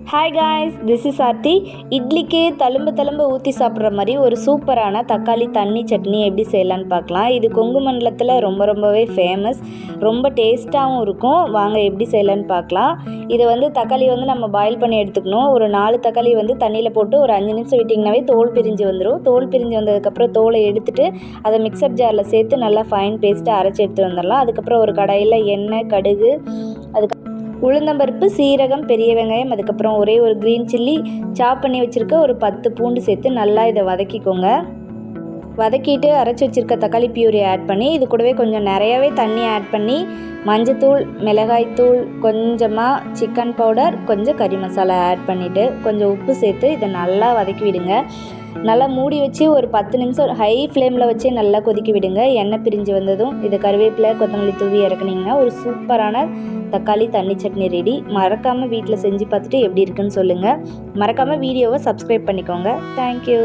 Hi guys, this is Aarthi. இட்லிக்கு தழும்பு ஊற்றி சாப்பிட்ற மாதிரி ஒரு சூப்பரான தக்காளி தண்ணி சட்னி எப்படி செய்யலான்னு பார்க்கலாம். இது கொங்கு மண்டலத்தில் ரொம்பவே ஃபேமஸ், ரொம்ப டேஸ்ட்டாகவும் இருக்கும். வாங்க எப்படி செய்யலான்னு பார்க்கலாம். இதை தக்காளி நம்ம பாயில் பண்ணி எடுத்துக்கணும். ஒரு 4 தக்காளி தண்ணியில் போட்டு ஒரு 5 நிமிஷம் விட்டிங்கனாவே தோல் பிரிஞ்சு வந்துடும். தோல் பிரிஞ்சு வந்ததுக்கப்புறம் தோலை எடுத்துட்டு அதை மிக்சர் ஜாரில் சேர்த்து நல்லா ஃபைன் பேஸ்ட்டாக அரைச்சி எடுத்துகிட்டு வந்துடலாம். அதுக்கப்புறம் ஒரு கடாயில் எண்ணெய், கடுகு, உளுந்தம்பருப்பு, சீரகம், பெரிய வெங்காயம், அதுக்கப்புறம் ஒரே ஒரு க்ரீன் சில்லி சாப் பண்ணி வச்சுருக்க ஒரு 10 பூண்டு சேர்த்து நல்லா இதை வதக்கிக்கோங்க. வதக்கிட்டு அரைச்சி வச்சுருக்க தக்காளி பியூரி ஆட் பண்ணி இது கூடவே கொஞ்சம் நிறையாவே தண்ணி ஆட் பண்ணி மஞ்சத்தூள், மிளகாய்த்தூள், கொஞ்சமாக சிக்கன் பவுடர், கொஞ்சம் கறி மசாலா ஆட் பண்ணிவிட்டு கொஞ்சம் உப்பு சேர்த்து இதை நல்லா வதக்கி விடுங்க. நல்லா மூடி வச்சு ஒரு 10 நிமிஷம் ஹை ஃப்ளேமில் வச்சு நல்லா கொதிக்க விடுங்க. எண்ணெய் பிரிஞ்சு வந்ததும் இதை கருவேப்பிலை, கொத்தமல்லி தூவி இறக்குனீங்கன்னா ஒரு சூப்பரான தக்காளி தண்ணி சட்னி ரெடி. மறக்காமல் வீட்டில் செஞ்சு பார்த்துட்டு எப்படி இருக்குன்னு சொல்லுங்கள். மறக்காமல் வீடியோவை சப்ஸ்கிரைப் பண்ணிக்கோங்க. தேங்க்யூ.